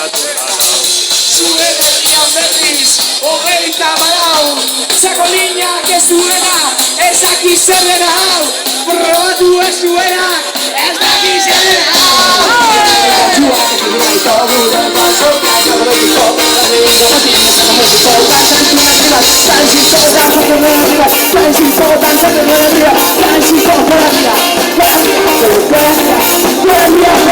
Zuenean berriz, hogeita malau. Zako linak ez duena, ez daki zer dena hau. Probatu ez duena, ez daki zer dena hau. Arriba,